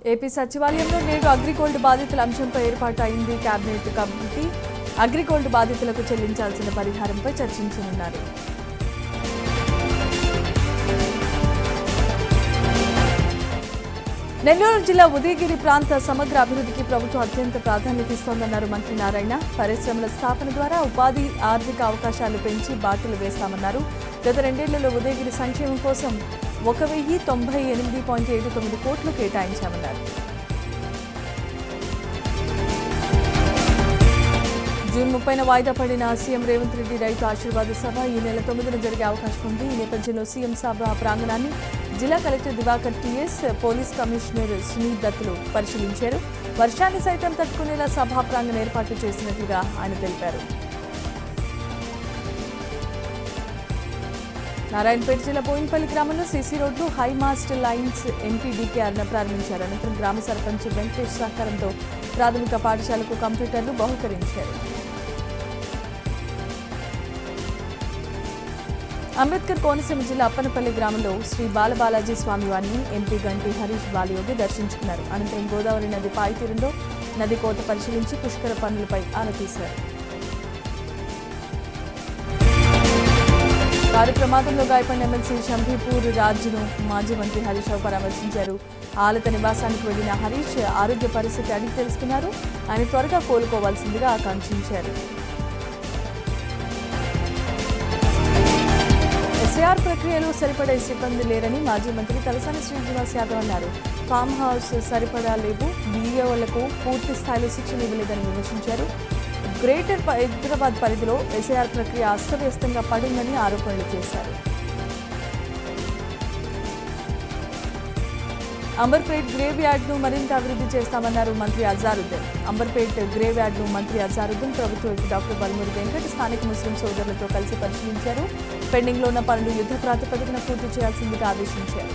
AP సచివాలయంలో నేడు అగ్రిగోల్డ్ బాధితుల అంశంపై ఏర్పాటు అయింది కేబినెట్ కమిటీ. అగ్రిగోల్డ్ బాధితులకు చెల్లించాల్సిన పరిహారంపై చర్చించనున్నారు. నెల్లూరు జిల్లా ఉదయగిరి ప్రాంత సమగ్ర అభివృద్ధికి ప్రభుత్వం అత్యంత ప్రాధాన్యత ఇస్తోందన్నారు మంత్రి నారాయణ. పరిశ్రమల స్థాపన ద్వారా ఉపాధి, ఆర్థిక అవకాశాలు పెంచి బాటలు వేస్తామన్నారు. గత 2 ఏళ్లలో ఉదయగిరి సంక్షేమం కోసం 1098.79 కోట్లు కేటాయించామన్నారు. జూన్ 30న వాయిదా పడిన సీఎం రేవంత్ రెడ్డి రైతు ఆశీర్వాద సభ ఈ నెల 9న జరిగే అవకాశం ఉంది. ఈ నేపథ్యంలో సీఎం సభ ప్రాంగణాన్ని జిల్లా collector Divakar TS, police commissioner Sunil దత్తులు పరిశీలించారు. వర్షాన్ని సైతం తట్టుకునేలా సభా ప్రాంగణం ఏర్పాటు చేసినట్లుగా ఆయన తెలిపారు. నారాయణపేట జిల్లా బోయిన్పల్లి గ్రామంలో సీసీ రోడ్లు, హైమాస్ట్ లైన్స్ ఎంపీ డీకే అరుణ ప్రారంభించారు. అనంతరం గ్రామ సర్పంచ్ వెంకటేష్ సహకారంతో ప్రాథమిక పాఠశాలకు కంప్యూటర్లు బహుకరించారు. అంబేద్కర్ కోనసీమ జిల్లా అప్పనపల్లి గ్రామంలో శ్రీ బాలబాలాజీ స్వామివారిని ఎంపీ గంటి హరీష్ బాలయోగి దర్శించుకున్నారు. అనంతరం గోదావరి నది పాయితీరంలో నది కోత పరిశీలించి పుష్కర పనులపై ఆరా తీశారు. కారు ప్రమాదంలో గాయపడిన ఎమ్మెల్సీ షంభీపూర్ రాజును మాజీ మంత్రి హరీష్ రావు పరామర్శించారు. ఆలత నివాసానికి వెళ్లిన హరీష్ ఆరోగ్య పరిస్థితి అడిగి తెలుసుకున్నారు. ఆయన త్వరగా కోలుకోవాల్సిందిగా ఆకాంక్షించారు. ఎస్ఐఆర్ ప్రక్రియలో సరిపడే సిబ్బంది లేరని మాజీ మంత్రి తలసాని శ్రీనివాస్ యాదవ్ అన్నారు. ఫామ్ హౌస్ సరిపడా లేవు, బీఏఓలకు పూర్తి స్థాయిలో శిక్షణ ఇవ్వలేదని విమర్శించారు. గ్రేటర్ హైదరాబాద్ పరిధిలో ఎస్ఐఆర్ ప్రక్రియ అస్తవ్యస్తంగా పడిందని ఆరోపణలు చేశారు. అంబర్పేట్ గ్రేవ్ యార్డ్ను మరింత అభివృద్ధి చేస్తామన్నారు మంత్రి అజారుద్దీన్. అంబర్పేట్ గ్రేవ్ యార్డ్ను మంత్రి అజారుద్దీన్ ప్రభుత్వ డాక్టర్ బల్మూరి వెంకట్ స్థానిక ముస్లిం సోదరులతో కలిసి పరిశీలించారు. పెండింగ్లో ఉన్న పనులు యుద్ధ ప్రాతిపదికన పూర్తి చేయాల్సిందిగా ఆదేశించారు.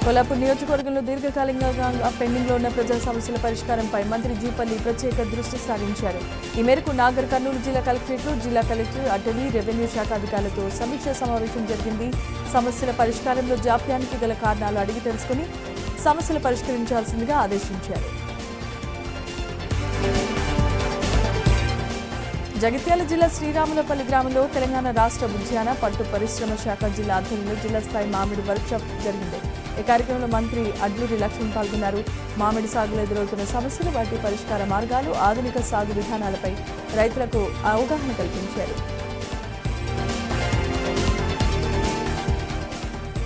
కొల్లాపూర్ నియోజకవర్గంలో దీర్ఘకాలికంగా పెండింగ్లో ఉన్న ప్రజా సమస్యల పరిష్కారంపై మంత్రి జూపల్లి ప్రత్యేక దృష్టి సారించారు. ఈ మేరకు నాగర్ కర్నూలు జిల్లా కలెక్టరేట్లో జిల్లా కలెక్టర్, అటవీ, రెవెన్యూ శాఖ అధికారులతో సమీక్షా సమావేశం జరిగింది. సమస్యల పరిష్కారంలో జాప్యానికి గల కారణాలు అడిగి తెలుసుకుని సమస్యలు పరిష్కరించాల్సిందిగా ఆదేశించారు. జగిత్యాల జిల్లా శ్రీరాములపల్లి గ్రామంలో తెలంగాణ రాష్ట్ర ఉద్యాన పట్టు పరిశ్రమ శాఖ జిల్లా ఆధ్వర్యంలో జిల్లా స్థాయి మామిడి వర్క్షాప్ జరిగింది. ఈ కార్యక్రమంలో మంత్రి అడ్లూరి లక్ష్మణ్ పాల్గొన్నారు. మామిడి సాగులో ఎదురవుతున్న సమస్యలు, వాటి పరిష్కార మార్గాలు, ఆధునిక సాగు విధానాలపై రైతులకు అవగాహన కల్పించారు.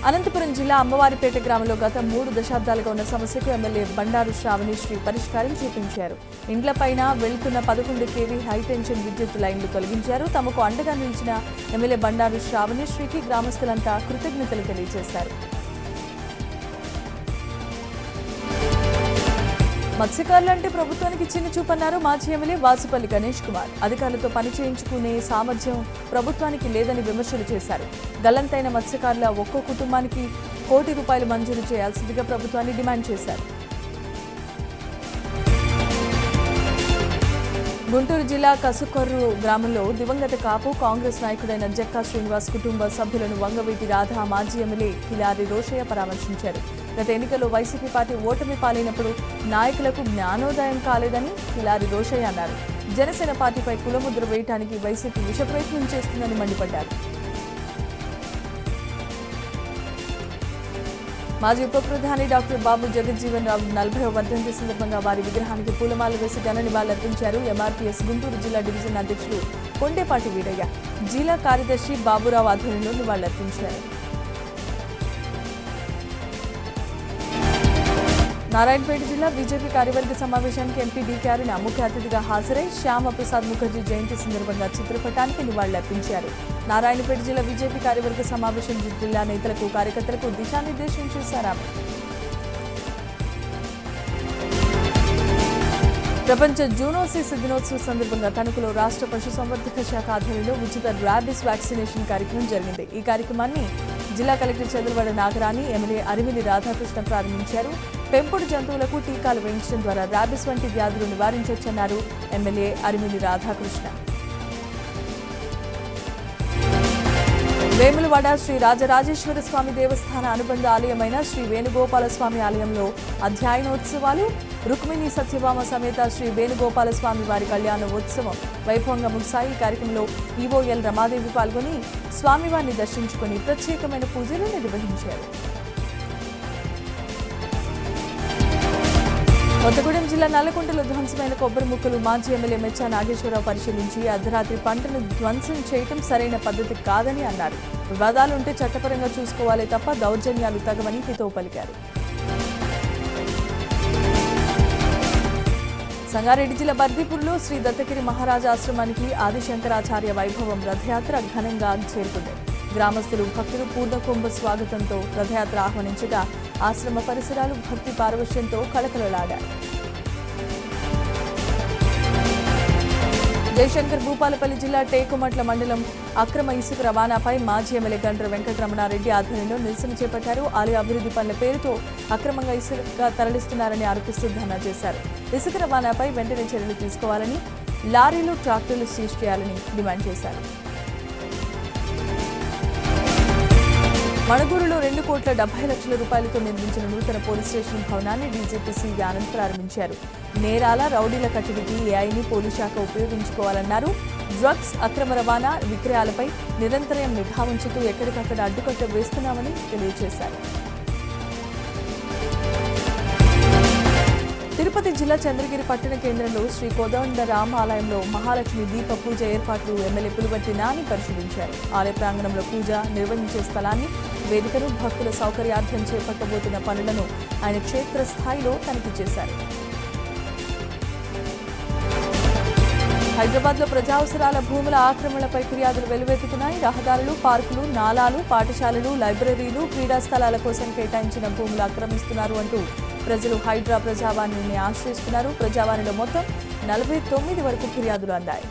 అనంతపురం జిల్లా అమ్మవారిపేట గ్రామంలో గత 3 దశాబ్దాలుగా ఉన్న సమస్యకు ఎమ్మెల్యే బండారు శ్రావణిశ్రీ పరిష్కారం చూపించారు. ఇండ్లపైన వెళ్తున్న 11 kV హైటెన్షన్ విద్యుత్ లైన్లు తొలగించారు. తమకు అండగా నిలిచిన ఎమ్మెల్యే బండారు శ్రావణిశ్రీకి గ్రామస్తులంతా కృతజ్ఞతలు తెలియజేశారు. మత్స్యకారులంటే ప్రభుత్వానికి చిన్న చూపన్నారు మాజీ ఎమ్మెల్యే వాసుపల్లి గణేష్ కుమార్. అధికారులతో పని చేయించుకునే సామర్థ్యం ప్రభుత్వానికి లేదని విమర్శలు చేశారు. గల్లంతైన మత్స్యకారుల ఒక్కో కుటుంబానికి ₹1 కోటి మంజూరు చేయాల్సిందిగా ప్రభుత్వాన్ని డిమాండ్ చేశారు. గుంటూరు జిల్లా కసుకొర్రు గ్రామంలో దివంగత కాపు కాంగ్రెస్ నాయకుడైన జక్కా శ్రీనివాస్ కుటుంబ సభ్యులను వంగవీటి రాధా మాజీ ఎమ్మెల్యే కిలారి రోషయ్య పరామర్శించారు. గత ఎన్నికల్లో వైసీపీ పార్టీ ఓటమి పాలైనప్పుడు నాయకులకు జ్ఞానోదయం కాలేదని కిలారి రోషయ్య అన్నారు. జనసేన పార్టీపై కులముద్ర వేయడానికి వైసీపీ విష ప్రయత్నం చేస్తుందని మండిపడ్డారు. మాజీ ఉప ప్రధాని డాక్టర్ బాబు జగజ్జీవన్ రావు 40వ వర్ధంతి సందర్భంగా వారి విగ్రహానికి పూలమాల వేసి ఘన నివాళులర్పించారు. ఎంఆర్పీఎస్ గుంటూరు జిల్లా డివిజన్ అధ్యక్షులు కొండేపాటి వీరయ్య, జిల్లా కార్యదర్శి బాబురావు ఆధ్వర్యంలో నివాళులర్పించారు. నారాయణపేట జిల్లా బీజేపీ కార్యవర్గ సమావేశానికి ఎంపీ డీకే అరుణ ముఖ్య అతిథిగా హాజరై శ్యామప్రసాద్ ముఖర్జీ జయంతి సందర్భంగా చిత్రపటానికి నివాళులర్పించారు. నారాయణపేట జిల్లా బీజేపీ కార్యవర్గ సమావేశం జిల్లా నేతలకు, కార్యకర్తలకు దిశానిర్దేశం చేశారు. ప్రపంచ జూనోసిస్ దినోత్సవ సందర్భంగా తణుకులో రాష్ట్ర పశుసంవర్ధక శాఖ ఆధ్వర్యంలో ఉచిత ర్యాబిస్ వ్యాక్సినేషన్ కార్యక్రమం జరిగింది. ఈ కార్యక్రమాన్ని జిల్లా కలెక్టర్ చంద్రవడ నాగరాణి, ఎమ్మెల్యే అరిమిలి రాధాకృష్ణ ప్రారంభించారు. పెంపుడు జంతువులకు టీకాలు వేయించడం ద్వారా ర్యాబిస్ వంటి వ్యాధులు నివారించవచ్చన్నారు ఎమ్మెల్యే అరిమిలి రాధాకృష్ణ. వేములవాడ శ్రీ రాజరాజేశ్వర స్వామి దేవస్థాన అనుబంధ ఆలయమైన శ్రీ వేణుగోపాల స్వామి ఆలయంలో అధ్యయనోత్సవాలు. రుక్మిణి సత్యభామ సమేత శ్రీ వేణుగోపాల స్వామి వారి కళ్యాణ ఉత్సవం వైభవంగా ముగిశాయి. ఈ కార్యక్రమంలో ఈవోఎల్ రమాదేవి పాల్గొని స్వామివారిని దర్శించుకుని ప్రత్యేకమైన పూజలు నిర్వహించారు. కొత్తగూడెం జిల్లా నల్లకుంటలో ధ్వంసమైన కొబ్బరి ముక్కలు మాజీ ఎమ్మెల్యే మెచ్చా నాగేశ్వరరావు పరిశీలించి అర్ధరాత్రి పంటను ధ్వంసం చేయటం సరైన పద్ధతి కాదని అన్నారు. వివాదాలుంటే చట్టపరంగా చూసుకోవాలే తప్ప దౌర్జన్యాలు తగవని హితవు పలికారు. సంగారెడ్డి జిల్లా బర్దీపూర్లో శ్రీ దత్తగిరి మహారాజ ఆశ్రమానికి ఆదిశంకరాచార్య వైభవం రథయాత్ర ఘనంగా చేరుకుంది. గ్రామస్తులు భక్తులు పూర్ణకుంభ స్వాగతంతో రథయాత్ర ఆహ్వానించగా ఆశ్రమ పరిసరాలు భక్తి పారవశ్యంతో కళకళలాడాయి. జయశంకర్ భూపాలపల్లి జిల్లా టేకుమట్ల మండలం అక్రమ ఇసుక రవాణాపై మాజీ ఎమ్మెల్యే గండ్ర వెంకటరమణారెడ్డి ఆధ్వర్యంలో నిరసన చేపట్టారు. ఆలయ అభివృద్ధి పనుల పేరుతో అక్రమంగా ఇసుక తరలిస్తున్నారని ఆరోపిస్తూ ధర్నా చేశారు. ఇసుక రవాణాపై వెంటనే చర్యలు తీసుకోవాలని, లారీలు ట్రాక్టర్లు సీజ్ చేయాలని డిమాండ్ చేశారు. మణగూరులో 2,70,00,000 రూపాయలతో నిర్మించిన నూతన పోలీస్ స్టేషన్ భవనాన్ని డీజీపీ సి ఆనంద్ ప్రారంభించారు. నేరాల, రౌడీల కట్టడికి ఏఐని పోలీస్ శాఖ ఉపయోగించుకోవాలన్నారు. డ్రగ్స్ అక్రమ రవాణా, విక్రయాలపై నిరంతరం నిఘా ఉంచుతూ ఎక్కడికక్కడ అడ్డుకట్ట వేస్తున్నామని తెలియజేశారు. తిరుపతి జిల్లా చంద్రగిరి పట్టణ కేంద్రంలో శ్రీ కోదండరామ ఆలయంలో మహాలక్ష్మి దీప పూజ ఏర్పాట్లు ఎమ్మెల్యే పులివర్తి నాని పరిశీలించారు. ఆలయ ప్రాంగణంలో పూజ నిర్వహించే స్థలాన్ని, వేదికను, భక్తుల సౌకర్యార్థం చేపట్టబోతున్న పనులను ఆయన క్షేత్రస్థాయిలో తనిఖీ చేశారు. హైదరాబాద్లో ప్రజా అవసరాల భూముల ఆక్రమణలపై ఫిర్యాదులు వెలువెత్తుతున్నాయి. రహదారులు, పార్కులు, నాలాలు, పాఠశాలలు, లైబ్రరీలు, క్రీడా స్థలాల కోసం కేటాయించిన భూములు ఆక్రమిస్తున్నారు అంటూ ప్రజలు హైడ్రా ప్రజావాణిని ఆశ్రయిస్తున్నారు. ప్రజావాణిలో మొత్తం 49 వరకు ఫిర్యాదులు అందాయి.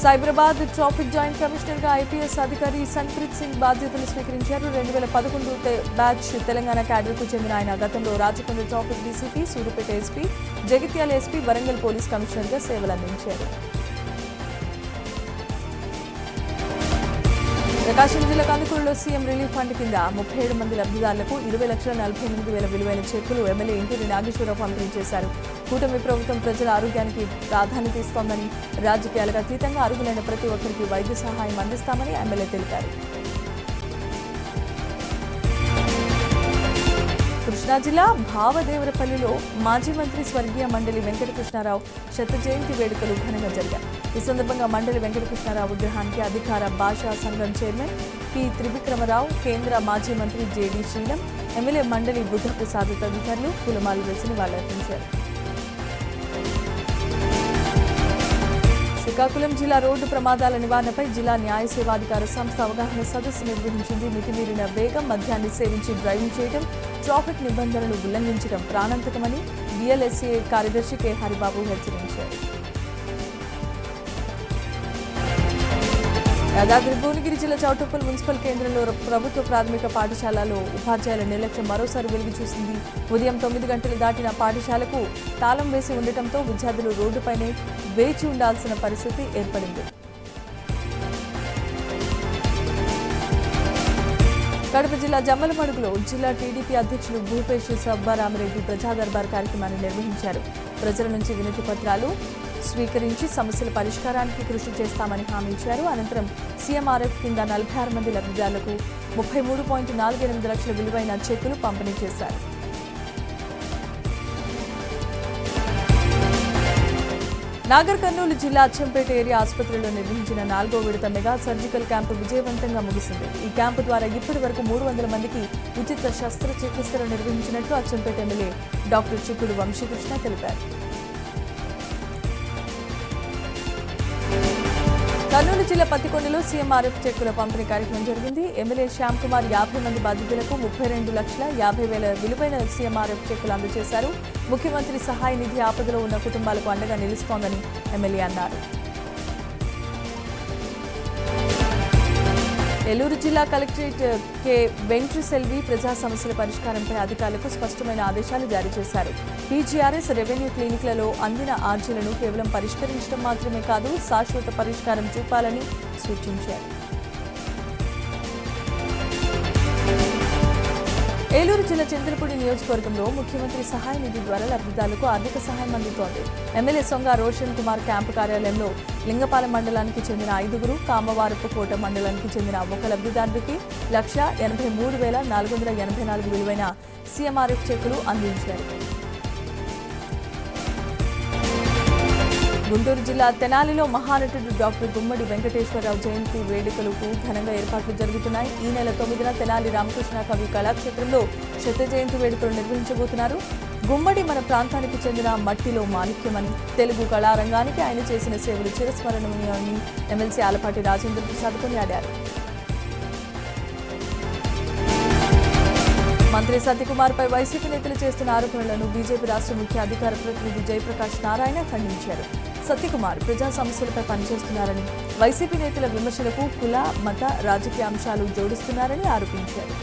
సైబరాబాద్ ట్రాఫిక్ జాయింట్ కమిషనర్గా ఐపీఎస్ అధికారి సన్ప్రీత్ సింగ్ బాధ్యతలు స్వీకరించారు. 2011 బ్యాచ్ తెలంగాణ క్యాడర్కు చెందిన ఆయన గతంలో Rachakonda traffic DCP, Suryapet SP, Jagtial SP, Warangal police కమిషనర్గా సేవలందించారు. ప్రకాశం జిల్లా కందుకూరులో సీఎం రిలీఫ్ ఫండ్ కింద 37 మంది లబ్ధిదారులకు 20,48,000 విలువైన చెక్కులు ఎమ్మెల్యే ఇంటూరి నాగేశ్వరరావు పంపిణీ చేశారు. కూటమి ప్రభుత్వం ప్రజల ఆరోగ్యానికి ప్రాధాన్యత ఇస్తోందని, రాజకీయాలకు అతీతంగా అర్హులైన ప్రతి ఒక్కరికి వైద్య సహాయం అందిస్తామని ఎమ్మెల్యే తెలిపారు. కృష్ణా జిల్లా భావదేవరపల్లిలో మాజీ మంత్రి స్వర్గీయ మండలి వెంకటకృష్ణారావు శత జయంతి వేడుకలు ఘనంగా జరిగాయి. ఈ సందర్భంగా మండలి వెంకటకృష్ణారావు విగ్రహానికి అధికార భాషా సంఘం చైర్మన్ పి త్రివిక్రమరావు, కేంద్ర మాజీ మంత్రి జేడీ శ్రీలం, ఎమ్మెల్యే మండలి బుద్ధప్రసాద్ తదితరులు పూలమాలలు వేసి నివాళులర్పించారు. శ్రీకాకుళం జిల్లా రోడ్డు ప్రమాదాల నివారణపై జిల్లా న్యాయ సేవాధికార సంస్థ అవగాహన సదస్సు నిర్వహించింది. మితిమీరిన వేగం, మద్యాన్ని సేవించి డ్రైవింగ్ చేయడం, ట్రాఫిక్ నిబంధనలు ఉల్లంఘించడం ప్రాణాంతకమని బిఎల్ఎస్ఏ కార్యదర్శి కె హరిబాబు హెచ్చరించారు. యాదాద్రి భువనగిరి జిల్లా చౌటుప్పల్ మున్సిపల్ కేంద్రంలో ప్రభుత్వ ప్రాథమిక పాఠశాలలో ఉపాధ్యాయుల నిర్లక్ష్యం మరోసారి వెలుగు చూసింది. ఉదయం 9 గంటలు దాటిన పాఠశాలకు తాళం వేసి ఉండటంతో విద్యార్థులు రోడ్డుపైనే వేచి ఉండాల్సిన పరిస్థితి ఏర్పడింది. కడప జిల్లా జమ్మలమడుగులో జిల్లా టీడీపీ అధ్యక్షులు భూపేష్ సబ్బారామరెడ్డి ప్రజా దర్బార్ కార్యక్రమాన్ని నిర్వహించారు. ప్రజల నుంచి వినతి పత్రాలు స్వీకరించి సమస్యల పరిష్కారానికి కృషి చేస్తామని హామీ ఇచ్చారు. అనంతరం సీఎంఆర్ఎఫ్ కింద 46 మంది లబ్ధిదారులకు 33.48 లక్షల విలువైన చెక్కులు పంపిణీ చేశారు. నాగర్ కర్నూలు జిల్లా అచ్చంపేట ఏరియా ఆసుపత్రిలో నిర్వహించిన 4వ విడత మెగా సర్జికల్ క్యాంపు విజయవంతంగా ముగిసింది. ఈ క్యాంపు ద్వారా ఇప్పటి వరకు 300 మందికి ఉచిత శస్త్రచికిత్సలు నిర్వహించినట్లు అచ్చంపేట ఎమ్మెల్యే డాక్టర్ చిక్కుడు వంశీకృష్ణ తెలిపారు. కర్నూలు జిల్లా పత్తికొండలో సీఎంఆర్ఎఫ్ చెక్కుల పంపిణీ కార్యక్రమం జరిగింది. ఎమ్మెల్యే శ్యామ్ కుమార్ 50 మంది బాధితులకు 32,50,000 విలువైన సీఎంఆర్ఎఫ్ చెక్కులు అందజేశారు. ముఖ్యమంత్రి సహాయ నిధి ఆపదలో ఉన్న కుటుంబాలకు అండగా నిలుస్తోందని ఎమ్మెల్యే అన్నారు. నెల్లూరు జిల్లా కలెక్టరేట్ కె వెంట్రిసెల్వి ప్రజా సమస్యల పరిష్కారంపై అధికారులకు స్పష్టమైన ఆదేశాలు జారీ చేశారు. పీజీఆర్ఎస్ రెవెన్యూ క్లినిక్లలో అందిన ఆర్జీలను కేవలం పరిష్కరించడం మాత్రమే కాదు, శాశ్వత పరిష్కారం చూపాలని సూచించారు. ఏలూరు జిల్లా చంద్రపూడి నియోజకవర్గంలో ముఖ్యమంత్రి సహాయ నిధి ద్వారా లబ్ధిదారులకు ఆర్థిక సహాయం అందుతోంది. ఎమ్మెల్యే సొంగ రోషన్ కుమార్ క్యాంపు కార్యాలయంలో లింగపాలెం మండలానికి చెందిన 5, కామవారపుకోట మండలానికి చెందిన ఒక లబ్ధిదారుడికి 1,83,484 విలువైన సీఎంఆర్ఎఫ్ చెక్కులు అందించారు. గుంటూరు జిల్లా తెనాలిలో మహానటుడు డాక్టర్ గుమ్మడి వెంకటేశ్వరరావు జయంతి వేడుకలకు ఘనంగా ఏర్పాట్లు జరుగుతున్నాయి. ఈ నెల 9న తెనాలి రామకృష్ణ కవి కళాక్షేత్రంలో శత జయంతి వేడుకలు నిర్వహించబోతున్నారు. గుమ్మడి మన ప్రాంతానికి చెందిన మట్టిలో మాణిక్యమని, తెలుగు కళారంగానికి ఆయన చేసిన సేవలు చిరస్మరణీయమని ఎమ్మెల్సీ ఆలపాటి రాజేంద్ర ప్రసాద్ కొనియాడారు. మంత్రి సత్యకుమార్పై వైసీపీ నేతలు చేస్తున్న ఆరోపణలను బీజేపీ రాష్ట్ర ముఖ్య అధికార ప్రతినిధి జయప్రకాష్ నారాయణ ఖండించారు. సత్యకుమార్ ప్రజా సమస్యలపై పనిచేస్తున్నారని, వైసీపీ నేతల విమర్శలకు కుల, మత, రాజకీయ అంశాలు జోడిస్తున్నారని ఆరోపించారు.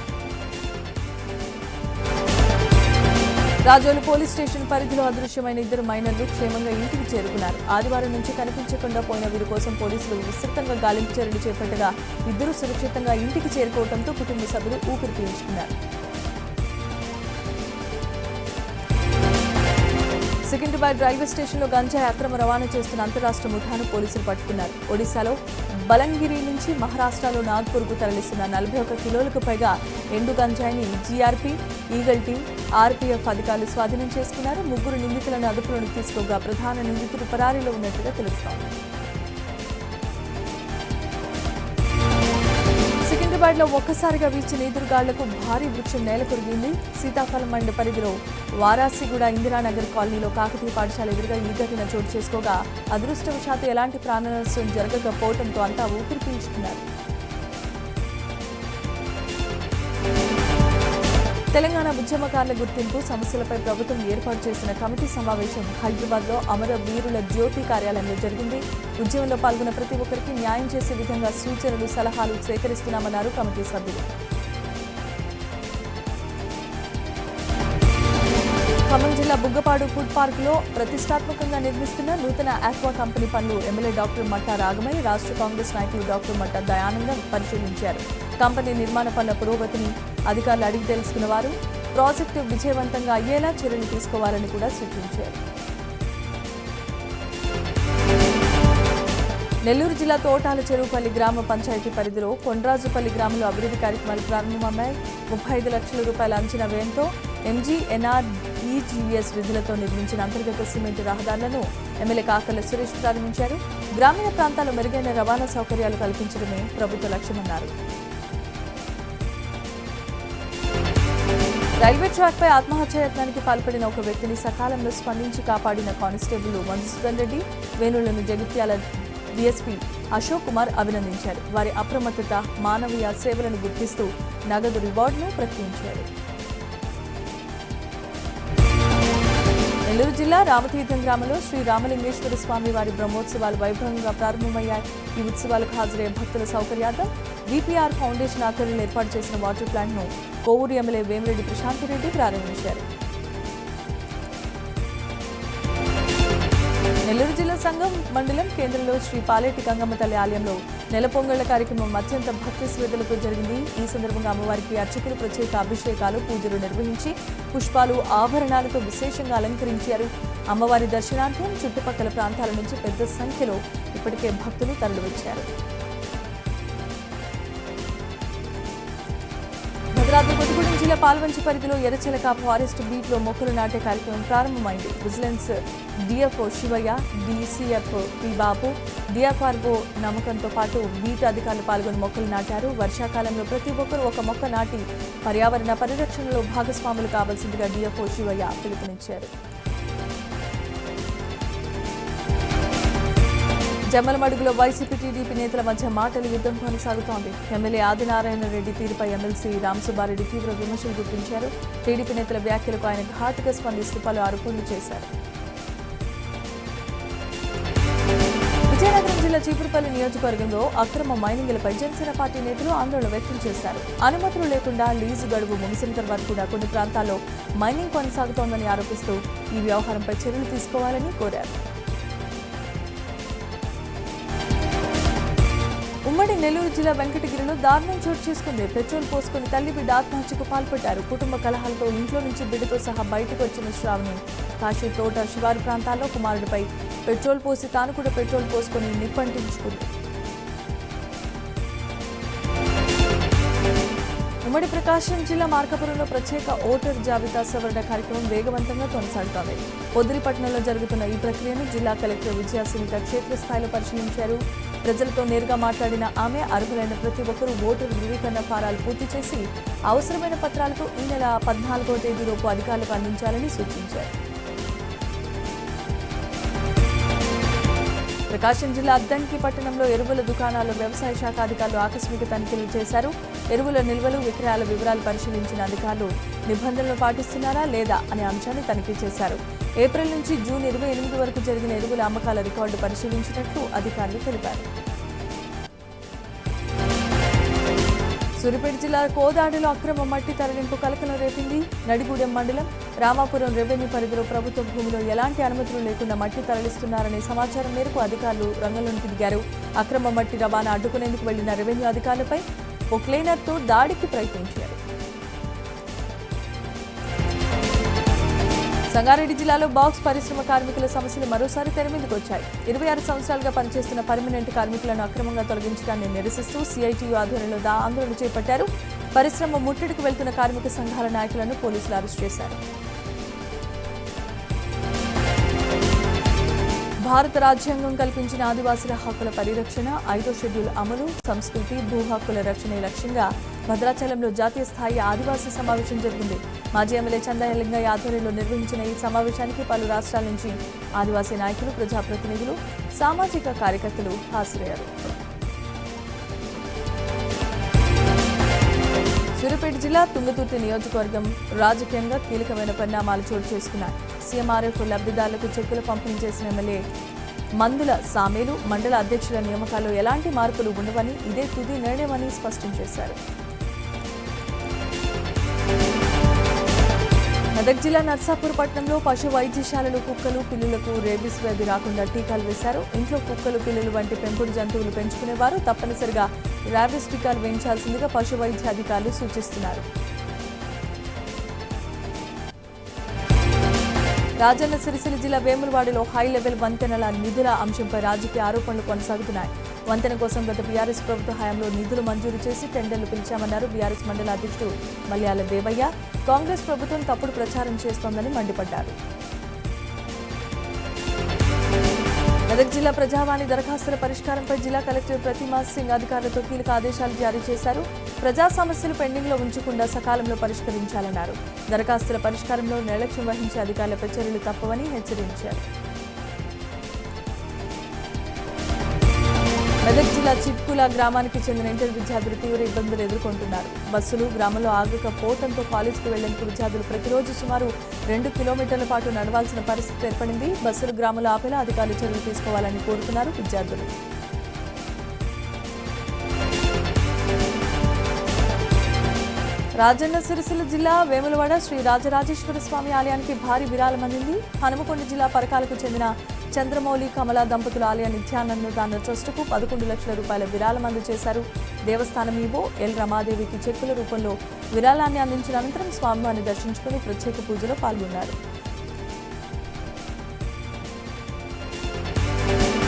రాజోలు పోలీస్ స్టేషన్ పరిధిలో అదృశ్యమైన 2 మైనర్లు క్షేమంగా ఇంటికి చేరుకున్నారు. ఆదివారం నుంచి కనిపించకుండా పోయిన వీరి కోసం పోలీసులు విస్తృతంగా గాలింపు చర్యలు చేపట్టగా 2 సురక్షితంగా ఇంటికి చేరుకోవడంతో కుటుంబ సభ్యులు ఊపిరి పీల్చుకున్నారు. సికింద్రాబాద్ రైల్వే స్టేషన్లో గంజాయి అక్రమ రవాణా చేస్తున్న అంతరాష్ట్ర ముఠాను పోలీసులు పట్టుకున్నారు. ఒడిశాలో బలంగిరి నుంచి మహారాష్ట్రలో నాగ్పూర్కు తరలిస్తున్న 41 కిలోలకు పైగా ఎండు గంజాయిని జీఆర్పీ, ఈగల్ టీం, ఆర్పీఎఫ్ అధికారులు స్వాధీనం చేసుకున్నారు. 3 నిందితులను అదుపులోకి తీసుకోగా ప్రధాన నిందితుడు పరారీలో ఉన్నట్టుగా తెలుస్తోంది. సికింద్రాబాద్లో ఒక్కసారిగా వీచిన ఎదురుగాళ్లకు భారీ వృక్షం నేల కొరిగింది. సీతాఫలం మండి పరిధిలో వారాసిగూడ ఇందిరానగర్ కాలనీలో కాకతీయ పాఠశాల ఎదురుగా ఈ ఘటన చోటు చేసుకోగా అదృష్టవశాత్తు ఎలాంటి ప్రాణ నష్టం జరగకపోవడంతో అంతా ఊపిరి పీల్చుకున్నారు. తెలంగాణ ఉద్యమకారుల గుర్తింపు సమస్యలపై ప్రభుత్వం ఏర్పాటు చేసిన కమిటీ సమావేశం హైదరాబాద్లో అమర వీరుల జ్యోతి కార్యాలయంలో జరిగింది. ఉద్యమంలో పాల్గొన్న ప్రతి ఒక్కరికి న్యాయం చేసే విధంగా సూచనలు, సలహాలు సేకరిస్తున్నామన్నారు కమిటీ సభ్యులు. ఖమ్మం జిల్లా బుగ్గపాడు ఫుడ్ పార్కులో ప్రతిష్టాత్మకంగా నిర్మిస్తున్న నూతన ఆక్వా కంపెనీ పనులు ఎమ్మెల్యే డాక్టర్ మట్టా రాగమై, రాష్ట్ర కాంగ్రెస్ నాయకులు డాక్టర్ మట్టా దయానందం పరిశీలించారు. కంపెనీ నిర్మాణ పనుల పురోగతిని అధికారులు అడిగి తెలుసుకున్న వారు ప్రాజెక్టు విజయవంతంగా అయ్యేలా చర్యలు తీసుకోవాలని కూడా సూచించారు. నెల్లూరు జిల్లా తోటాల చెరువుపల్లి గ్రామ పంచాయతీ పరిధిలో కొండ్రాజుపల్లి గ్రామంలో అభివృద్ధి కార్యక్రమాలు ప్రారంభమయ్యాయి. 35 లక్షల రూపాయల అంచనా వ్యయంతో ఎంజీఎన్ఆర్ఈజీఎస్ విధులతో నిర్మించిన అంతర్గత సిమెంట్ రహదారులను ఎమ్మెల్యే కాకర్ల సురేష్ ప్రారంభించారు. గ్రామీణ ప్రాంతాల్లో మెరుగైన రవాణా సౌకర్యాలు కల్పించడమే ప్రభుత్వ లక్ష్యమన్నారు. రైల్వే ట్రాక్పై ఆత్మహత్యాయత్నానికి పాల్పడిన ఒక వ్యక్తిని సకాలంలో స్పందించి కాపాడిన కానిస్టేబుల్ మధుసూదన్ రెడ్డి, వేణులను జగిత్యాల డీఎస్పీ అశోక్ కుమార్ అభినందించారు. వారి అప్రమత్తత, మానవీయ సేవలను గుర్తిస్తూ నగదు రివార్డును ప్రకటించారు. నెల్లూరు జిల్లా రామతీర్థం గ్రామంలో శ్రీ రామలింగేశ్వర స్వామి వారి బ్రహ్మోత్సవాలు వైభవంగా ప్రారంభమయ్యాయి. ఈ ఉత్సవాలకు హాజరయ్యే భక్తుల సౌకర్యార్థం విపిఆర్ ఫౌండేషన్ ఆధ్వర్యంలో ఏర్పాటు చేసిన వాటర్ ప్లాంట్ను కోవూరు ఎమ్మెల్యే వేమిరెడ్డి ప్రశాంతిరెడ్డి ప్రారంభించారు. నెల్లూరు జిల్లా సంగం మండలం కేంద్రంలో శ్రీ పాలేటి గంగమ్మ తల్లి ఆలయంలో నెల పొంగళ్ల కార్యక్రమం అత్యంత భక్తి శ్రద్ధలతో జరిగింది. ఈ సందర్భంగా అమ్మవారికి అర్చకులు ప్రత్యేక అభిషేకాలు, పూజలు నిర్వహించి పుష్పాలు, ఆభరణాలతో విశేషంగా అలంకరించారు. అమ్మవారి దర్శనార్థం చుట్టుపక్కల ప్రాంతాల నుంచి పెద్ద సంఖ్యలో ఇప్పటికే భక్తులు తరలివచ్చారు. భద్రాద్రి కొత్తగూడెం జిల్లా పాల్వంచి పరిధిలో ఎర్రచెలక ఫారెస్ట్ బీట్లో మొక్కలు నాటే కార్యక్రమం ప్రారంభమైంది. Vigilance DFO Sivaiah, DCF P Babu, DFRO నమ్మకంతో పాటు బీట్ అధికారులు పాల్గొని మొక్కలు నాటారు. వర్షాకాలంలో ప్రతి ఒక్కరూ ఒక మొక్క నాటి పర్యావరణ పరిరక్షణలో భాగస్వాములు కావాల్సిందిగా డిఎఫ్ఓ శివయ్య పిలుపునిచ్చారు. జమ్మలమడుగులో వైసీపీ, టీడీపీ నేతల మధ్య మాటల యుద్ధం కొనసాగుతోంది. ఎమ్మెల్యే ఆదినారాయణ రెడ్డి తీరుపై ఎమ్మెల్సీ రామసుబ్బారెడ్డి తీవ్ర విమర్శలు గుర్తించారు. టీడీపీ నేతల వ్యాఖ్యలకు ఆయన ఘాటుగా స్పందిస్తూ పలు ఆరోపణలు చేశారు. విజయనగరం జిల్లా చీపురుపల్లి నియోజకవర్గంలో అక్రమ మైనింగ్లపై జనసేన పార్టీ నేతలు ఆందోళన వ్యక్తం చేశారు. అనుమతులు లేకుండా లీజు గడువు ముగిసిన తర్వాత కూడా కొన్ని ప్రాంతాల్లో మైనింగ్ కొనసాగుతోందని ఆరోపిస్తూ ఈ వ్యవహారంపై చర్యలు తీసుకోవాలని కోరారు. ఉమ్మడి నెల్లూరు జిల్లా వెంకటగిరిలో దారుణం చోటు చేసుకుంది. పెట్రోల్ పోసుకుని తల్లి బిడ్డ ఆత్మహత్యకు పాల్పడ్డారు. కుటుంబ కలహాలతో ఇంట్లో నుంచి బిడ్డతో సహా బయటకు వచ్చిన శ్రావణి కాశీ తోట శివారు ప్రాంతాల్లో కుమారుడిపై పెట్రోల్ పోసి తాను కూడా పెట్రోల్ పోసుకుని నిప్పంటించుకుంది. ఉమ్మడి ప్రకాశం జిల్లా మార్కాపురంలో ప్రత్యేక ఓటర్ జాబితా సవరణ కార్యక్రమం వేగవంతంగా కొనసాగుతోంది. పొద్దులిపట్నంలో జరుగుతున్న ఈ ప్రక్రియను జిల్లా కలెక్టర్ విజయ సునీత క్షేత్రస్థాయిలో పరిశీలించారు. ప్రజలతో నేరుగా మాట్లాడిన ఆమె అర్హులైన ప్రతి ఒక్కరూ ఓటరు ధృవీకరణ ఫారాలు పూర్తి చేసి అవసరమైన పత్రాలతో ఈ నెల 14వ తేదీలోపు అధికారులకు అందించాలని సూచించారు. ప్రకాశం జిల్లా అద్దంకి పట్టణంలో ఎరువుల దుకాణాల్లో వ్యవసాయ శాఖ అధికారులు ఆకస్మిక తనిఖీలు చేశారు. ఎరువుల నిల్వలు విక్రయాల వివరాలు పరిశీలించిన అధికారులు నిబంధనలు పాటిస్తున్నారా లేదా అనే అంశాన్ని తనిఖీ చేశారు. ఏప్రిల్ నుంచి జూన్ 28 వరకు జరిగిన ఎరువుల అమ్మకాల రికార్డు పరిశీలించినట్లు అధికారులు తెలిపారు. సూర్యాపేట జిల్లా కోదాడలో అక్రమ మట్టి తరలింపు కలకలం రేపింది. నడిగూడెం మండలం రామాపురం రెవెన్యూ పరిధిలో ప్రభుత్వ భూమిలో ఎలాంటి అనుమతులు లేకుండా మట్టి తరలిస్తున్నారనే సమాచారం మేరకు అధికారులు రంగంలోకి దిగారు. అక్రమ మట్టి రవాణా అడ్డుకునేందుకు వెళ్లిన రెవెన్యూ అధికారులపై క్లీనర్తో దాడికి ప్రయత్నించారు. సంగారెడ్డి జిల్లాలో బాక్స్ పరిశ్రమ కార్మికుల సమస్యలు మరోసారి తెరమీదకొచ్చాయి. 26 సంవత్సరాలుగా పనిచేస్తున్న పర్మనెంట్ కార్మికులను అక్రమంగా తొలగించడాన్ని నిరసిస్తూ సిఐటియు ఆధ్వర్యంలో ఆందోళన చేపట్టారు. పరిశ్రమ ముట్టడికి వెళ్తున్న కార్మిక సంఘాల నాయకులను పోలీసులు అరెస్ట్ చేశారు. భారత రాజ్యాంగం కల్పించిన ఆదివాసుల హక్కుల పరిరక్షణ, 5వ షెడ్యూల్ అమలు, సంస్కృతి, భూ హక్కుల రక్షణ లక్ష్యంగా భద్రాచలంలో జాతీయ స్థాయి ఆదివాసీ సమావేశం జరిగింది. మాజీ ఎమ్మెల్యే చంద్రయ్య ఆధ్వర్యంలో నిర్వహించిన ఈ సమావేశానికి పలు రాష్ట్రాల నుంచి ఆదివాసీ నాయకులు, ప్రజాప్రతినిధులు, సామాజిక కార్యకర్తలు హాజరయ్యారు. సూర్యాపేట జిల్లా తుంగతుర్తి నియోజకవర్గం రాజకీయంగా కీలకమైన పరిణామాలు చోటు చేసుకున్నాయి. సీఎంఆర్ఎఫ్ లబ్ధిదారులకు చెక్కులు పంపిణీ చేసిన ఎమ్మెల్యే మందుల సామేలు మండల అధ్యక్షుల నియామకాల్లో ఎలాంటి మార్పులు ఉండవని, ఇదే తుది నిర్ణయమని స్పష్టం చేశారు. మెదక్ జిల్లా నర్సాపూర్ పట్టణంలో పశు వైద్యశాలలు కుక్కలు, పిల్లులకు రేబీస్ వ్యాధి రాకుండా టీకాలు వేశారు. ఇంట్లో కుక్కలు, పిల్లులు వంటి పెంపుడు జంతువులు పెంచుకునేవారు తప్పనిసరిగా ర్యాబీస్ టీకాలు వేయించాల్సిందిగా పశు వైద్య అధికారులు సూచిస్తున్నారు. రాజన్న సిరిసిల్ల జిల్లా వేములవాడలో హై లెవెల్ వంతెనల నిధుల అంశంపై రాజకీయ ఆరోపణలు కొనసాగుతున్నాయి. వంతెన కోసం గత బీఆర్ఎస్ ప్రభుత్వ హయాంలో నిధులు మంజూరు చేసి టెండర్లు పిలిచామన్నారు బీఆర్ఎస్ మండల అధ్యక్షుడు మల్యాల దేవయ్య. కాంగ్రెస్ ప్రభుత్వం తప్పుడు ప్రచారం చేస్తోందని మండిపడ్డారు. మెదక్ జిల్లా ప్రజావాణి దరఖాస్తుల పరిష్కారంపై జిల్లా కలెక్టర్ ప్రతిమా సింగ్ అధికారులతో కీలక ఆదేశాలు జారీ చేశారు. ప్రజా సమస్యలు పెండింగ్లో ఉంచకుండా సకాలంలో పరిష్కరించాలన్నారు. దరఖాస్తుల పరిష్కారంలో నిర్లక్ష్యం వహించే అధికారులపై చర్యలు తప్పవని హెచ్చరించారు. మెదక్ జిల్లా చిట్కుల గ్రామానికి చెందిన ఇంటర్ విద్యార్థులు తీవ్ర ఇబ్బందులు ఎదుర్కొంటున్నారు. బస్సులు గ్రామంలో ఆగకపోవడంతో కాలేజీకి వెళ్లేందుకు విద్యార్థులు ప్రతిరోజు సుమారు 2 కిలోమీటర్ల పాటు నడవాల్సిన పరిస్థితి ఏర్పడింది. బస్సులు గ్రామంలో ఆపేలా అధికారులు చర్యలు తీసుకోవాలని కోరుతున్నారు విద్యార్థులు. రాజన్న సిరిసిల్ల జిల్లా వేములవాడ శ్రీ రాజరాజేశ్వర స్వామి ఆలయానికి భారీ విరాళం అందింది. హనుమకొండ జిల్లా పరకాలకు చెందిన చంద్రమౌళి కమల దంపతుల ఆలయ నిత్యానంద ట్రస్టుకు 11 లక్షల రూపాయల విరాళం అందజేశారు. దేవస్థానం ఈవో ఎల్ రమాదేవికి చెక్కుల రూపంలో విరాళాన్ని అందించిన అనంతరం స్వామివారిని దర్శించుకుని ప్రత్యేక పూజలో పాల్గొన్నారు.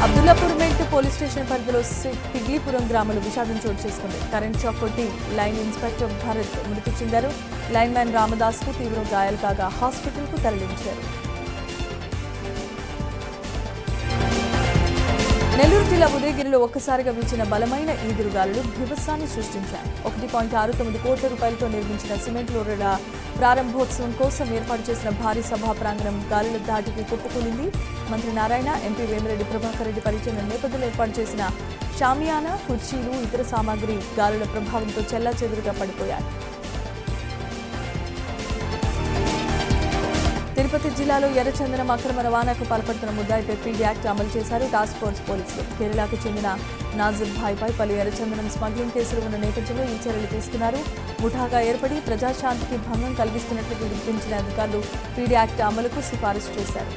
అబ్దుల్లాపూర్ మెట్ పోలీస్ స్టేషన్ పరిధిలో పిగ్లీపురం గ్రామంలో విషాదం చోటు చేసుకుంది. కరెంట్ షాక్ కొట్టి లైన్ ఇన్స్పెక్టర్ భరత్ మృతి చెందారు. లైన్ మ్యాన్ రామదాస్ కు తీవ్ర గాయాలు కాగా హాస్పిటల్ కు తరలించారు. నెల్లూరు జిల్లా ఉదయగిరిలో ఒక్కసారిగా వీచిన బలమైన ఈదురుగాలులు బీభత్సాన్ని సృష్టించాయి. 1.69 కోట్ల రూపాయలతో నిర్మించిన సిమెంట్ రోడ్ల ప్రారంభోత్సవం కోసం ఏర్పాటు చేసిన భారీ సభా ప్రాంగణం గాలుల దాటికి కుప్పకూలింది. మంత్రి నారాయణ, ఎంపీ వేమిరెడ్డి ప్రభాకర్ రెడ్డి పరిచయం నేపథ్యంలో ఏర్పాటు చేసిన షామియానా, కుర్చీలు, ఇతర సామాగ్రి గాలుల ప్రభావంతో చెల్లాచెదురుగా పడిపోయాయి. తిరుపతి జిల్లాలో ఎర్రచందనం అక్రమ రవాణాకు పాల్పడుతున్న ముద్దాయిపై పీడీ యాక్ట్ అమలు చేశారు టాస్క్ ఫోర్స్ పోలీసులు. కేరళకు చెందిన నాజిర్ భాయ్పై పలు ఎర్రచందనం స్మగ్లింగ్ కేసులు ఉన్న నేపథ్యంలో ఈ చర్యలు తీసుకున్నారు. ముఠాగా ఏర్పడి ప్రజాశాంతికి భంగం కలిగిస్తున్నట్లు గుర్తించిన అధికారులు పీడీ యాక్ట్ అమలుకు సిఫారసు చేశారు.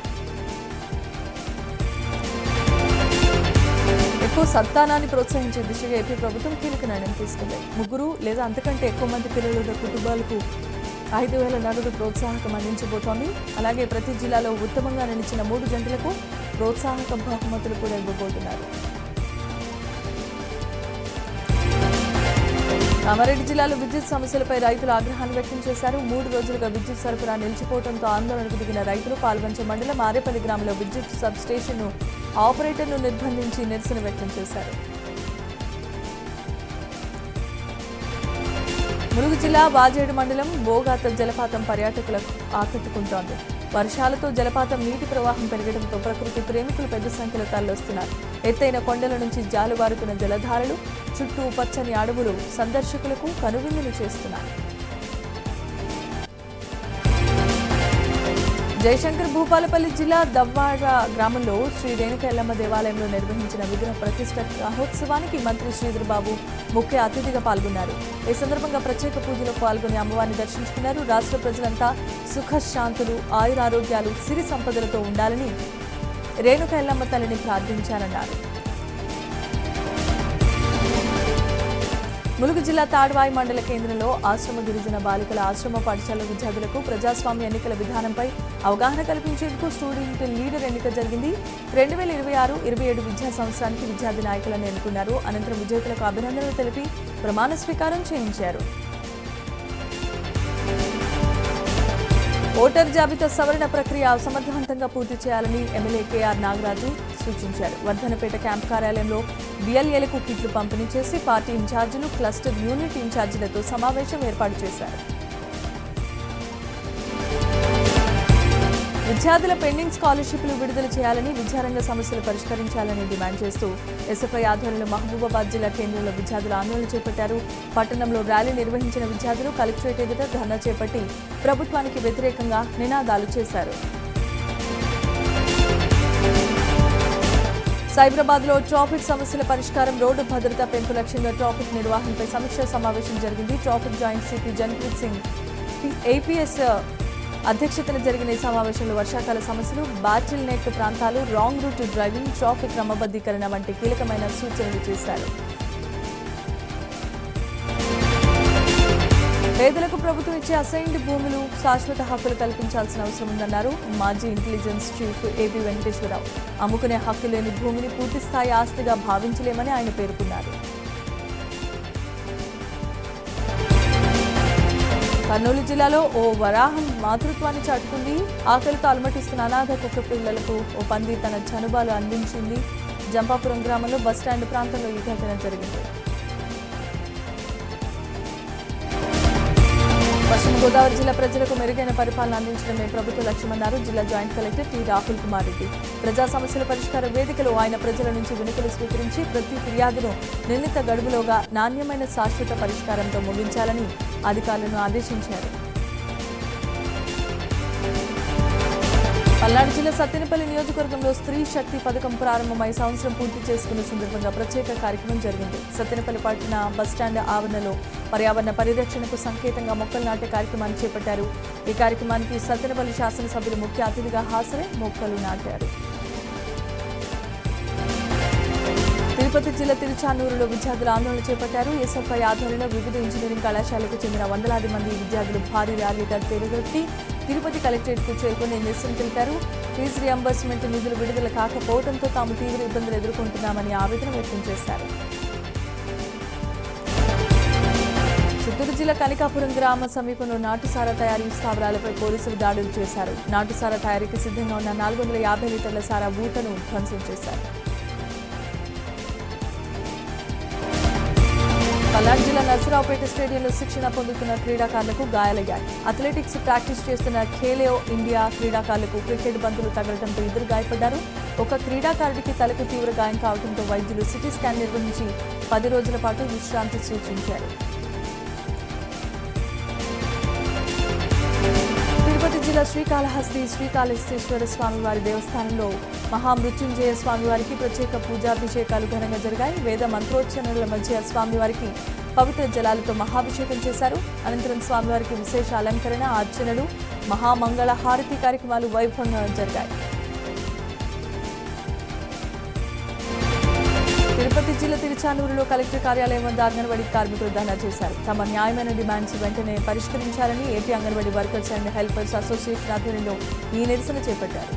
ఎక్కువ సంతానాన్ని ప్రోత్సహించే దిశగా ఏపీ ప్రభుత్వం కీలక నిర్ణయం తీసుకుంది. 3 లేదా అంతకంటే ఎక్కువ మంది పిల్లలున్న కుటుంబాలకు 5,000 నగదు ప్రోత్సాహకం అందించబోతోంది. అలాగే ప్రతి జిల్లాలో ఉత్తమంగా నిలిచిన 3 జంటలకు ప్రోత్సాహక బహుమతులు కూడా ఇవ్వబోతున్నారు. కామారెడ్డి జిల్లాలో విద్యుత్ సమస్యలపై రైతులు ఆగ్రహాన్ని వ్యక్తం చేశారు. 3 రోజులుగా విద్యుత్ సరఫరా నిలిచిపోవడంతో ఆందోళనకు దిగిన రైతులు పాల్వంచ మండలం ఆరేపల్లి గ్రామంలో విద్యుత్ సబ్ స్టేషన్ను ఆపరేటర్ను నిర్బంధించి నిరసన వ్యక్తం చేశారు. ములుగు జిల్లా వాజేడు మండలం బోగాత జలపాతం పర్యాటకులకు ఆకట్టుకుంటోంది. వర్షాలతో జలపాతం నీటి ప్రవాహం పెరగడంతో ప్రకృతి ప్రేమికులు పెద్ద సంఖ్యలో తరలిస్తున్నారు. ఎత్తైన కొండల నుంచి జాలువారుతున్న జలధారలు, చుట్టూ పచ్చని అడవులు సందర్శకులకు కనువిందులు చేస్తున్నారు. జయశంకర్ భూపాలపల్లి జిల్లా దవ్వాడ గ్రామంలో శ్రీ రేణుక ఎల్లమ్మ దేవాలయంలో నిర్వహించిన విగ్రహ ప్రతిష్ఠ మహోత్సవానికి మంత్రి శ్రీధర్ బాబు ముఖ్య అతిథిగా పాల్గొన్నారు. ఈ సందర్భంగా ప్రత్యేక పూజలో పాల్గొని అమ్మవారిని దర్శించుకున్నారు. రాష్ట్ర ప్రజలంతా సుఖశాంతులు, ఆయురారోగ్యాలు, సిరి సంపదలతో ఉండాలని రేణుక ఎల్లమ్మ తల్లిని ప్రార్థించారన్నారు. ములుగు జిల్లా తాడ్వాయి మండల కేంద్రంలో ఆశ్రమ గిరిజన బాలికల ఆశ్రమ పాఠశాల విద్యార్థులకు ప్రజాస్వామ్య ఎన్నికల విధానంపై అవగాహన కల్పించేందుకు స్టూడెంట్ లీడర్ ఎన్నిక జరిగింది. 2026-27 విద్యా సంవత్సరానికి విద్యార్థి నాయకులను ఎన్నుకున్నారు. అనంతరం విజేతలకు అభినందనలు తెలిపి ప్రమాణ స్వీకారం చేయించారు. ఓటర్ జాబితా సవరణ ప్రక్రియ సమర్థవంతంగా పూర్తి చేయాలని ఎమ్మెల్యే కేఆర్ నాగరాజు సూచించారు. వర్ధనపేట క్యాంప్ కార్యాలయంలో బిఎల్ఏలకు కిట్లు పంపిణీ చేసి పార్టీ ఇన్ఛార్జీలు, క్లస్టర్ యూనిట్ ఇన్ఛార్జీలతో సమావేశం ఏర్పాటు చేశారు. విద్యార్థుల పెండింగ్ స్కాలర్షిప్లు విడుదల చేయాలని, విద్యారంగ సమస్యలు పరిష్కరించాలని డిమాండ్ చేస్తూ ఎస్ఎఫ్ఐ ఆధ్వర్యంలో మహబూబాబాద్ జిల్లా కేంద్రంలో విద్యార్థులు ఆందోళన చేపట్టారు. పట్టణంలో ర్యాలీ నిర్వహించిన విద్యార్థులు కలెక్టరేట్ ఎదుట ధర్నా చేపట్టి ప్రభుత్వానికి వ్యతిరేకంగా నినాదాలు చేశారు. సైబరాబాద్లో ట్రాఫిక్ సమస్యల పరిష్కారం, రోడ్డు భద్రత పెంపు లక్ష్యంగా ట్రాఫిక్ నిర్వహణపై సమీక్షా సమావేశం జరిగింది. Traffic joint CP Janpreet Singh APS అధ్యక్షతన జరిగిన ఈ సమావేశంలో వర్షాకాల సమస్యలు, బాటిల్ నెక్ ప్రాంతాలు, రాంగ్ రూట్ డ్రైవింగ్, ట్రాఫిక్ క్రమబద్ధీకరణ వంటి కీలకమైన సూచనలు చేశారు. పేదలకు ప్రభుత్వం ఇచ్చే అసైన్డ్ భూములు శాశ్వత హక్కులు కల్పించాల్సిన అవసరం ఉందన్నారు మాజీ ఇంటెలిజెన్స్ చీఫ్ ఏపీ వెంకటేశ్వరరావు. అమ్ముకునే హక్కు లేని భూమిని పూర్తిస్థాయి ఆస్తిగా భావించలేమని ఆయన పేర్కొన్నారు. కర్నూలు జిల్లాలో ఓ వరాహం మాతృత్వాన్ని చాటుకుంది. ఆకలితో అలమటిస్తున్న అనాథ కుక్క పిల్లలకు ఓ పంది తన చనుబాలు అందించింది. జంపాపురం గ్రామంలో బస్టాండ్ ప్రాంతంలో ఈ ఘటన జరిగింది. పశ్చిమ గోదావరి జిల్లా ప్రజలకు మెరుగైన పరిపాలన అందించడమే ప్రభుత్వ లక్ష్యమన్నారు జిల్లా joint collector T Rahul Kumar Reddy. ప్రజా సమస్యల పరిష్కార వేదికలో ఆయన ప్రజల నుంచి వినతులు స్వీకరించి ప్రతి ఫిర్యాదును నిర్ణీత గడువులోగా నాణ్యమైన శాశ్వత పరిష్కారంతో ముగించాలని అధికారులను ఆదేశించారు. పల్నాడు జిల్లా సత్తెనపల్లి నియోజకవర్గంలో స్త్రీ శక్తి పథకం ప్రారంభమై సంవత్సరం పూర్తి చేసుకున్న సందర్భంగా ప్రత్యేక కార్యక్రమం జరిగింది. సత్తెనపల్లి పట్టణ బస్టాండ్ ఆవరణలో పర్యావరణ పరిరక్షణకు సంకేతంగా మొక్కలు నాటే కార్యక్రమాన్ని చేపట్టారు. ఈ కార్యక్రమానికి సత్తెనపల్లి శాసనసభ్యులు ముఖ్య అతిథిగా హాజరై మొక్కలు నాటారు. తిరుపతి జిల్లా తిరుచానూరులో విద్యార్థులు ఆందోళన చేపట్టారు. ఎస్ఎఫ్ఐ ఆధ్వర్యంలో వివిధ ఇంజనీరింగ్ కళాశాలకు చెందిన వందలాది మంది విద్యార్థులు భారీ ర్యాలీగా తిరగొట్టి తిరుపతి కలెక్టరేట్కు చేరుకుని నిరసన తెలిపారు. ఫీజు రియంబర్స్మెంట్ నిధులు విడుదల కాకపోవడంతో తాము తీవ్ర ఇబ్బందులు ఎదుర్కొంటున్నామని ఆవేదన వ్యక్తం చేశారు. చిత్తూరు జిల్లా కనికాపురం గ్రామ సమీపంలో నాటుసారా తయారీ స్థావరాలపై పోలీసులు దాడులు చేశారు. నాటుసారా తయారీకి సిద్ధంగా ఉన్న 450 లీటర్ల సారా బూటను ధ్వంసం చేశారు. పల్నాడు జిల్లా నర్సరావుపేట స్టేడియంలో శిక్షణ పొందుతున్న క్రీడాకారులకు గాయాలయ్యాయి. అథ్లెటిక్స్ ప్రాక్టీస్ చేస్తున్న ఖేలో ఇండియా క్రీడాకారులకు క్రికెట్ బంతులు తగలడంతో ఇద్దరు గాయపడ్డారు. ఒక క్రీడాకారుడికి తలకు తీవ్ర గాయం కావడంతో వైద్యులు సిటీ స్కాన్ నిర్వహించి 10 రోజుల పాటు విశ్రాంతి సూచించారు. తిరుపతి జిల్లా జిల్లా శ్రీకాళహస్తి శ్రీకాళహస్తీశ్వర స్వామివారి దేవస్థానంలో మహామృత్యుంజయ స్వామివారికి ప్రత్యేక పూజాభిషేకాలు ఘనంగా జరిగాయి. వేద మంత్రోచ్చరణల మధ్య స్వామివారికి పవిత్ర జలాలతో మహాభిషేకం చేశారు. అనంతరం స్వామివారికి విశేష అలంకరణ, అర్చనలు, మహామంగళ హారతి కార్యక్రమాలు వైభవంగా జరిగాయి. తిరుపతి జిల్లా తిరుచానూరులో కలెక్టర్ కార్యాలయం వద్ద అంగన్వాడీ కార్మికులు ధర్నా చేశారు. తమ న్యాయమైన డిమాండ్స్ వెంటనే పరిష్కరించాలని AP anganwadi workers and helpers association ఆధ్వర్యంలో ఈ నిరసన చేపట్టారు.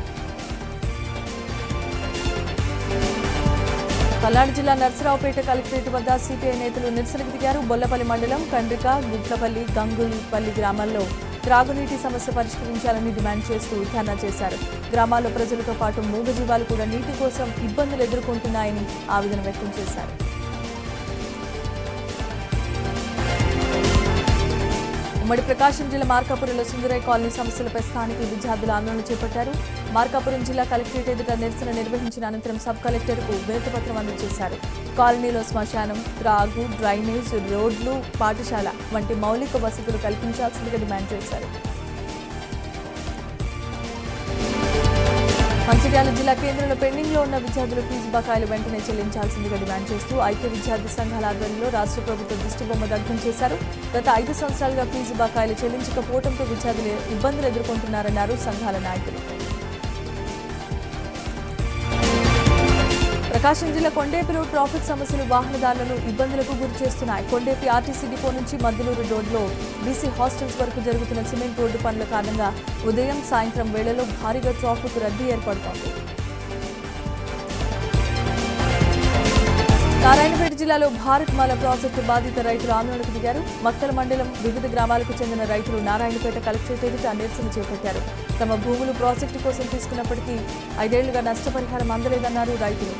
పల్నాడు జిల్లా నర్సరావుపేట కలెక్టరేట్ వద్ద సిపిఐ నేతలు నిరసనకు దిగారు. బొల్లపల్లి మండలం కండ్రిక, గుట్లపల్లి, గంగులపల్లి గ్రామాల్లో త్రాగునీటి సమస్య పరిష్కరించాలని డిమాండ్ చేస్తూ ధర్నా చేశారు. గ్రామాల్లో ప్రజలతో పాటు మూగజీవాలు కూడా నీటి కోసం ఇబ్బందులు ఎదుర్కొంటున్నాయని ఆవేదన వ్యక్తం చేశారు. ఉమ్మడి ప్రకాశం జిల్లా మార్కాపురంలో సుందరయ్య కాలనీ సమస్యలపై స్థానికులు విద్యార్థులు ఆందోళన చేపట్టారు. మార్కాపురం జిల్లా కలెక్టరేట్ ఎదుట నిరసన నిర్వహించిన అనంతరం సబ్ కలెక్టర్కు వినతిపత్రం అందజేశారు. కాలనీలో శ్మశానం, త్రాగు, డ్రైనేజ్, రోడ్లు, పాఠశాల వంటి మౌలిక వసతులు కల్పించాల్సిందిగా డిమాండ్ చేశారు. మంచిర్యాల జిల్లా కేంద్రంలో పెండింగ్లో ఉన్న విద్యార్థుల ఫీజు బకాయిలు వెంటనే చెల్లించాల్సిందిగా డిమాండ్ చేస్తూ ఐక్య విద్యార్థి సంఘాల ఆధ్వర్యంలో రాష్ట్ర ప్రభుత్వ దిష్టిబొమ్మ దగ్ధం చేశారు. గత 5 సంవత్సరాలుగా ఫీజు బకాయిలు చెల్లించకపోవడంతో విద్యార్థులు ఇబ్బందులు ఎదుర్కొంటున్నారన్నారు సంఘాల నాయకులు. ప్రకాశం జిల్లా కొండేపిలో ట్రాఫిక్ సమస్యలు వాహనదారులను ఇబ్బందులకు గురి చేస్తున్నాయి. కొండేపి ఆర్టీసీ డిపో నుంచి మద్దులూరు రోడ్లో బీసీ హాస్టల్స్ వరకు జరుగుతున్న సిమెంట్ రోడ్డు పనుల కారణంగా ఉదయం, సాయంత్రం వేళల్లో భారీగా ట్రాఫిక్ రద్దీ ఏర్పడుతోంది. నారాయణపేట జిల్లాలో భారత్ మాల ప్రాజెక్టు బాధిత రైతులు ఆందోళనకు దిగారు. మక్తల మండలం వివిధ గ్రామాలకు చెందిన రైతులు నారాయణపేట కలెక్టరేట్ ఎదుట నిరసన చేపట్టారు. తమ భూములు ప్రాజెక్టు కోసం తీసుకున్నప్పటికీ 5 ఏళ్లుగా నష్టపరిహారం అందలేదన్నారు రైతులు.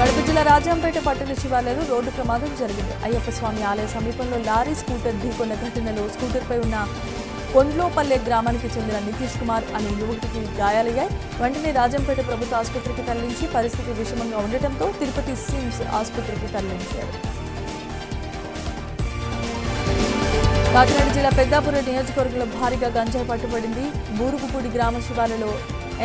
కడప జిల్లా రాజంపేట పట్టణ శివార్లలో రోడ్డు ప్రమాదం జరిగింది. అయ్యప్ప స్వామి ఆలయ సమీపంలో లారీ స్కూటర్ ఢీకొన్న ఘటనలో స్కూటర్పై ఉన్న కొండ్లోపల్లె గ్రామానికి చెందిన నితీష్ కుమార్ అనే యువకుడికి గాయాలయ్యాయి. వెంటనే రాజంపేట ప్రభుత్వ ఆసుపత్రికి తరలించి పరిస్థితి విషమంగా ఉండటంతో తిరుపతి సిమ్స్ ఆసుపత్రికి తరలించారు. కాకినాడ జిల్లా పెద్దాపురం నియోజకవర్గంలో భారీగా గంజాయి పట్టుబడింది. బూరుగుపూడి గ్రామ శివార్లలో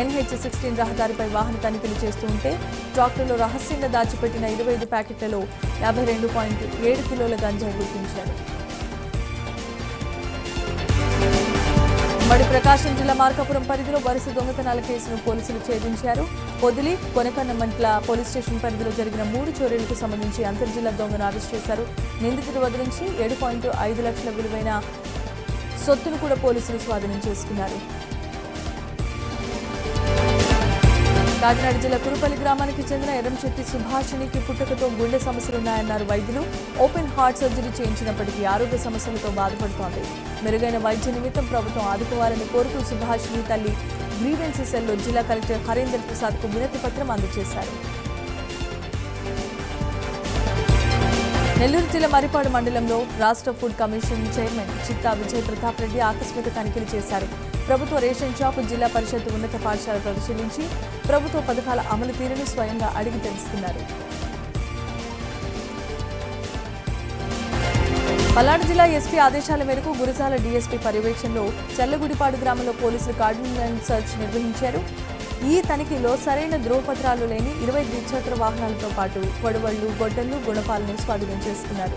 NH-16 రహదారిపై వాహన తనిఖీలు చేస్తూ ఉంటే ట్రాక్టర్లో రహస్యంగా దాచిపెట్టిన 25 ప్యాకెట్లలో 52.7 కిలోల గంజాయి గుర్తించారు. ఉమ్మడి ప్రకాశం జిల్లా మార్కాపురం పరిధిలో వరుస దొంగతనాల కేసును పోలీసులు ఛేదించారు. పొదిలి, కొనకన్నమంట్ల పోలీస్ స్టేషన్ పరిధిలో జరిగిన 3 చోరీలకు సంబంధించి అంతర్జిల్లా దొంగను అరెస్ట్ చేశారు. నిందితుడి వద్ద నుంచి 7.5 లక్షల విలువైన సొత్తును కూడా పోలీసులు స్వాధీనం చేసుకున్నారు. కాకినాడ జిల్లా కురుపల్లి గ్రామానికి చెందిన ఎర్రంశెట్టి సుభాషిణికి పుట్టుకతో గుండె సమస్యలున్నాయన్నారు వైద్యులు. ఓపెన్ హార్ట్ సర్జరీ చేయించినప్పటికీ ఆరోగ్య సమస్యలతో బాధపడుతోంది. మెరుగైన వైద్య నిమిత్తం ప్రభుత్వం ఆదుకోవాలని కోరుతూ సుభాషిణి తల్లి గ్రీవెన్స్ సెల్లో జిల్లా కలెక్టర్ హరేందర్ ప్రసాద్కు వినతి పత్రం అందజేశారు. నెల్లూరు జిల్లా మరిపాడు మండలంలో రాష్ట్ర ఫుడ్ కమిషన్ చైర్మన్ చిత్తా విజయ్ ప్రతాప్ రెడ్డి ఆకస్మిక తనిఖీలు చేశారు. ప్రభుత్వ రేషన్ షాపు, జిల్లా పరిషత్ ఉన్నత పాఠశాల పరిశీలించి ప్రభుత్వ పథకాల అమలు తీరును స్వయంగా అడిగి తెలుసుకున్నారు. పల్నాడు జిల్లా ఎస్పీ ఆదేశాల మేరకు గురజాల డీఎస్పీ పర్యవేక్షణలో చల్లగుడిపాడు గ్రామంలో పోలీసులు కార్డినల్ సర్చ్ నిర్వహించారు. ఈ తనిఖీలో సరైన ధ్రువపత్రాలు లేని 20 ద్విచక్ర వాహనాలతో పాటు కొడవళ్లు, గొడ్డళ్లు, గుణపాలను స్వాధీనం చేసుకున్నారు.